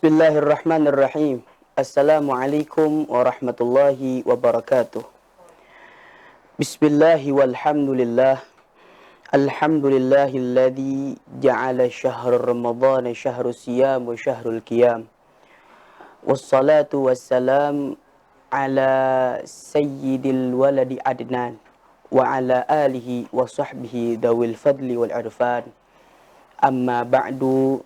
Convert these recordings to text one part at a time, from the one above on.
Bismillahirrahmanirrahim. Assalamualaikum warahmatullahi wabarakatuh. Bismillahi walhamdulillah. Alhamdulillahilladzi ja'ala syahr Ramadan syahrul siyam wa syahrul qiyam. Wassalatu wassalam ala sayyidil waladi adnan wa ala alihi wa sahbihi dawil fadli wal irfan. Amma ba'du.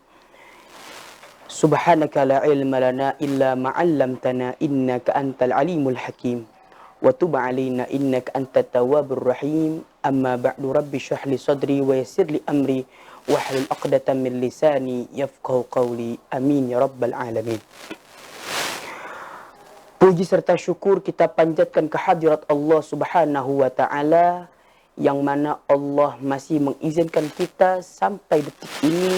Subhanaka la ilma lana illa ma 'allamtana innaka antal alimul hakim wa tub 'alaina innaka antat tawwabur rahim. Amma ba'du, rabbi shrah li sadri wa yassir li amri wahlul 'uqdatam min lisani yafqahu qawli. Amin ya rabbal alamin. Puji serta syukur kita panjatkan kehadirat Allah Subhanahu wa taala yang mana Allah masih mengizinkan kita sampai detik ini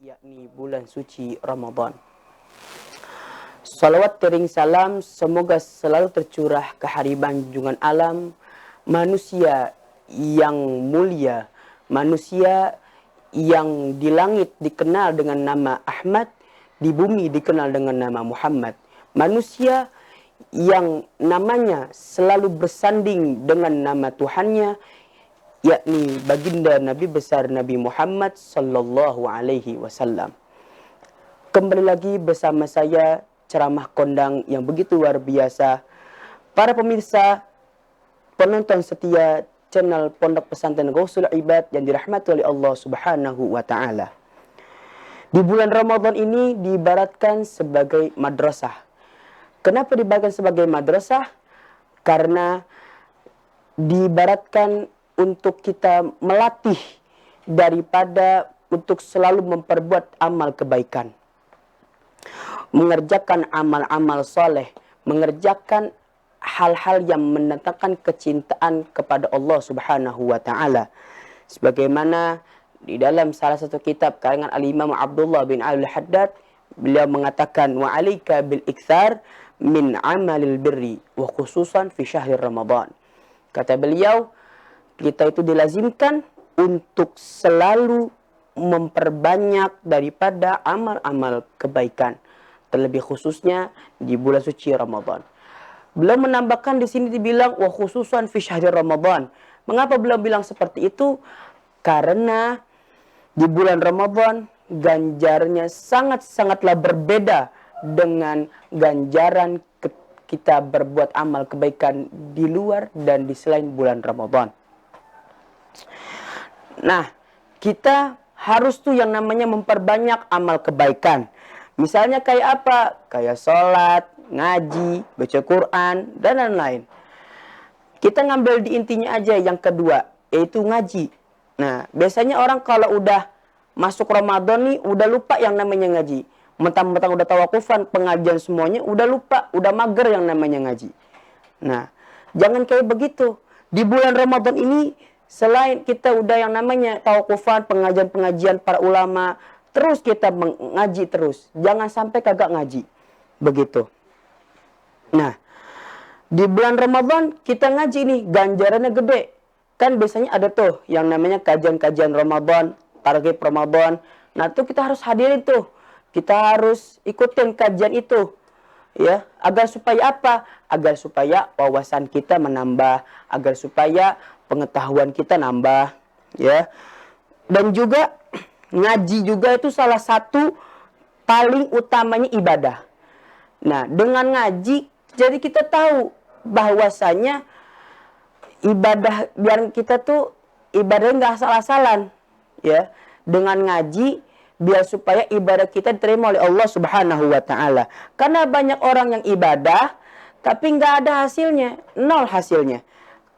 yakni bulan suci Ramadan. Salawat tering salam semoga selalu tercurah ke hariban junjungan alam, manusia yang mulia, manusia yang di langit dikenal dengan nama Ahmad, di bumi dikenal dengan nama Muhammad, manusia yang namanya selalu bersanding dengan nama Tuhannya, yakni baginda Nabi besar Nabi Muhammad sallallahu alaihi wasallam. Kembali lagi bersama saya ceramah kondang yang begitu luar biasa. Para pemirsa, penonton setia channel Pondok Pesantren Ghausul Ibad yang dirahmati oleh Allah Subhanahu wa taala. Di bulan Ramadan ini diibaratkan sebagai madrasah. Kenapa diibaratkan sebagai madrasah? Karena diibaratkan untuk kita melatih daripada untuk selalu memperbuat amal kebaikan, mengerjakan amal-amal soleh, mengerjakan hal-hal yang mendatangkan kecintaan kepada Allah Subhanahu wa taala. Sebagaimana di dalam salah satu kitab karangan Al-Imam Abdullah bin Al-Haddad, beliau mengatakan wa 'alaika bil iktsar min amalil birri wa khususan fi syahr Ramadan. Kata beliau, kita itu dilazimkan untuk selalu memperbanyak daripada amal-amal kebaikan, terlebih khususnya di bulan suci Ramadan. Beliau menambahkan di sini dibilang wa khususan fi syahr Ramadan. Mengapa beliau bilang seperti itu? Karena di bulan Ramadan ganjarnya sangat-sangatlah berbeda dengan ganjaran kita berbuat amal kebaikan di luar dan di selain bulan Ramadan. Nah, kita harus tuh yang namanya memperbanyak amal kebaikan. Misalnya kayak apa? Kayak sholat, ngaji, baca Quran, dan lain-lain. Kita ngambil di intinya aja yang kedua, yaitu ngaji. Nah, biasanya orang kalau udah masuk Ramadan nih, udah lupa yang namanya ngaji. Mentang-mentang udah tawakufan, pengajian semuanya, udah lupa, udah mager yang namanya ngaji. Nah, jangan kayak begitu. Di bulan Ramadan ini, selain kita udah yang namanya tawakufan, pengajian-pengajian para ulama, terus kita mengaji terus. Jangan sampai kagak ngaji. Begitu. Nah, di bulan Ramadan kita ngaji nih, ganjarannya gede. Kan biasanya ada tuh yang namanya kajian-kajian Ramadan, targhib Ramadan. Nah, tuh kita harus hadirin tuh. Kita harus ikutin kajian itu. Ya, agar supaya apa? Agar supaya wawasan kita menambah, agar supaya pengetahuan kita nambah, ya. Dan juga ngaji juga itu salah satu paling utamanya ibadah. Nah, dengan ngaji jadi kita tahu bahwasanya ibadah biar kita tuh ibadahnya nggak asal-asalan, ya. Dengan ngaji biar supaya ibadah kita diterima oleh Allah Subhanahu wa taala. Karena banyak orang yang ibadah tapi nggak ada hasilnya, nol hasilnya.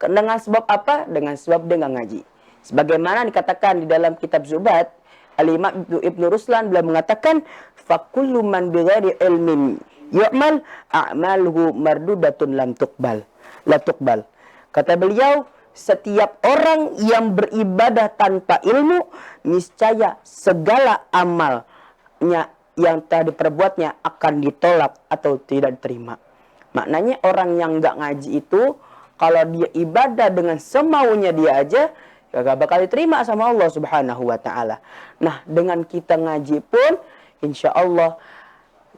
Dengan sebab apa? Dengan sebab dia nggak ngaji. Sebagaimana dikatakan di dalam kitab Zubat, Al-Imam Ibnu Ruslan beliau mengatakan, "Fakullu man bighairi ilmin yu'mal a'maluhu mardudatun lam tuqbal." La tuqbal. Kata beliau, setiap orang yang beribadah tanpa ilmu, niscaya segala amalnya yang telah diperbuatnya akan ditolak atau tidak diterima. Maknanya orang yang nggak ngaji itu Kalau dia ibadah dengan semaunya dia aja, gak bakal diterima sama Allah Subhanahu wa Ta'ala. Nah, dengan kita ngaji pun, insya Allah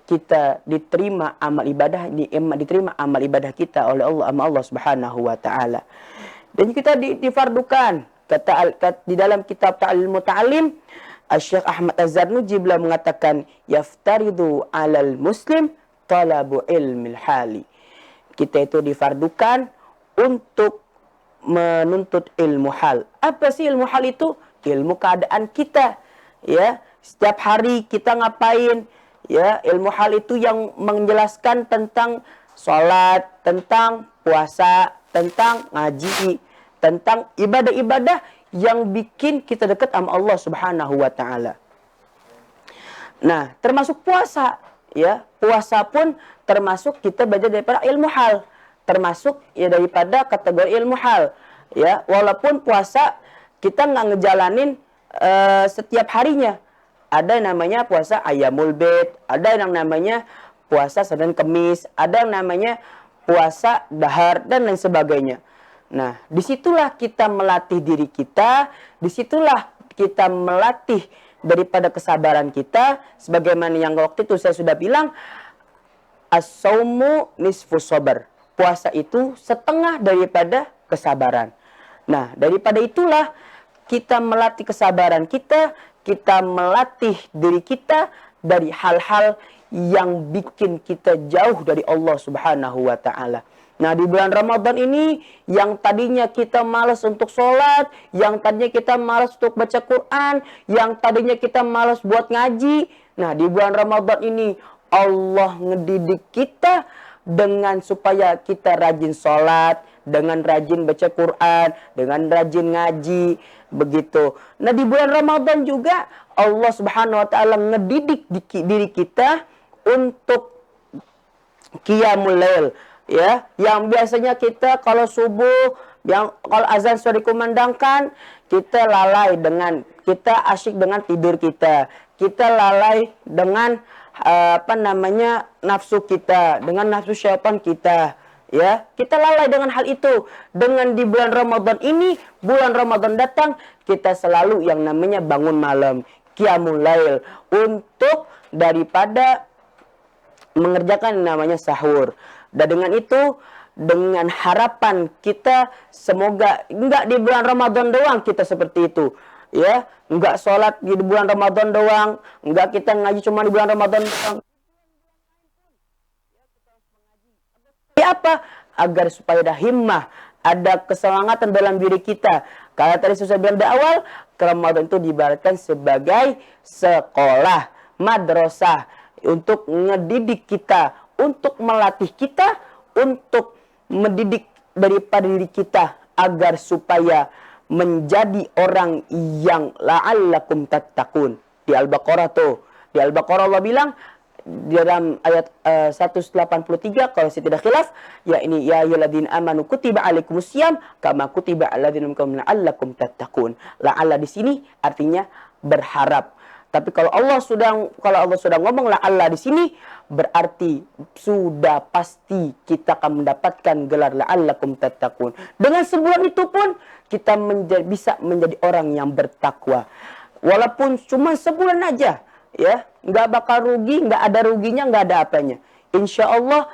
kita diterima amal ibadah, diterima amal ibadah kita oleh Allah sama Allah Subhanahu wa Ta'ala. Dan kita difardukan. Di dalam kitab Ta'lil Muta'alim, Syekh Ahmad Az-Zarnuji beliau mengatakan, yaftaridu 'alal muslim talabu ilmil hali. Kita itu difardukan untuk menuntut ilmu hal. Apa sih ilmu hal itu? Ilmu keadaan kita. Ya, setiap hari kita ngapain? Ya, ilmu hal itu yang menjelaskan tentang sholat, tentang puasa, tentang ngaji, tentang ibadah-ibadah yang bikin kita dekat sama Allah Subhanahu wa Ta'ala. Nah, termasuk puasa. Ya, puasa pun termasuk kita belajar daripada ilmu hal, termasuk ya daripada kategori ilmu hal. Ya, walaupun puasa kita nggak ngejalanin setiap harinya. Ada yang namanya puasa Ayyamul Bid, ada yang namanya puasa Senin Kemis, ada yang namanya puasa Dahar dan lain sebagainya. Nah, disitulah kita melatih diri kita, disitulah kita melatih daripada kesabaran kita, sebagaimana yang waktu itu saya sudah bilang, as-saumu nisfu sabar. Puasa itu setengah daripada kesabaran. Nah, daripada itulah kita melatih kesabaran kita, kita melatih diri kita dari hal-hal yang bikin kita jauh dari Allah Subhanahu wa Ta'ala. Nah, di bulan Ramadan ini, yang tadinya kita malas untuk sholat, yang tadinya kita malas untuk baca Quran, yang tadinya kita malas buat ngaji. Nah, di bulan Ramadan ini, Allah ngedidik kita dengan supaya kita rajin sholat, dengan rajin baca Quran, dengan rajin ngaji, begitu. Nah, di bulan Ramadan juga, Allah Subhanahu wa Ta'ala ngedidik diri kita untuk qiyamul lail. Ya, yang biasanya kita kalau subuh, yang kalau azan sudah dikumandangkan, kita lalai dengan, kita asyik dengan tidur kita lalai dengan nafsu kita, dengan nafsu syaitan kita. Ya, kita lalai dengan hal itu. Dengan di bulan Ramadan ini, bulan Ramadan datang, kita selalu yang namanya bangun malam, qiyamul lail, untuk daripada mengerjakan namanya sahur. Dan dengan itu, dengan harapan kita, semoga enggak di bulan Ramadan doang kita seperti itu. Ya, enggak sholat di bulan Ramadan doang, enggak kita ngaji cuma di bulan Ramadan doang. Apa? Agar supaya ada himmah, ada kesemangatan dalam diri kita. Karena tadi saya bilang di awal, Ramadan itu diibaratkan sebagai sekolah, madrasah, untuk ngedidik kita, untuk melatih kita, untuk mendidik daripada diri kita, agar supaya menjadi orang yang la'allakum tattaqun. Di Al-Baqarah tuh, di Al-Baqarah Allah bilang, di dalam ayat 183 kalau saya tidak khilaf, ya ini ya ayyuhalladzina amanu kutiba alaikumusiyam kama kutiba alal ladzina min qablikum la'allakum tattaqun. La'alla di sini artinya berharap. Tapi kalau Allah sudah ngomong la'alla di sini, berarti sudah pasti kita akan mendapatkan gelar la'allakum tattaqun. Dengan sebulan itu pun kita bisa menjadi orang yang bertakwa. Walaupun cuma sebulan aja, ya, nggak bakal rugi, nggak ada ruginya, nggak ada apanya. Insya Allah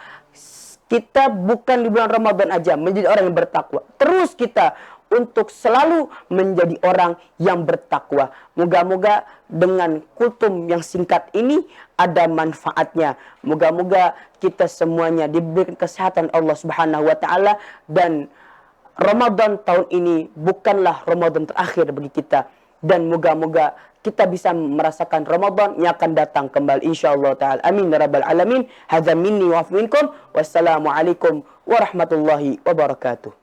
kita bukan di bulan Ramadan aja menjadi orang yang bertakwa. Terus kita untuk selalu menjadi orang yang bertakwa. Moga-moga dengan kultum yang singkat ini ada manfaatnya. Moga-moga kita semuanya diberikan kesehatan Allah Subhanahu wa Ta'ala, dan Ramadan tahun ini bukanlah Ramadan terakhir bagi kita. Dan moga-moga kita bisa merasakan Ramadan yang akan datang kembali insyaallah ta'ala. Amin ya rabbal alamin. Hadza minni wa minkum. Wassalamualaikum warahmatullahi wabarakatuh.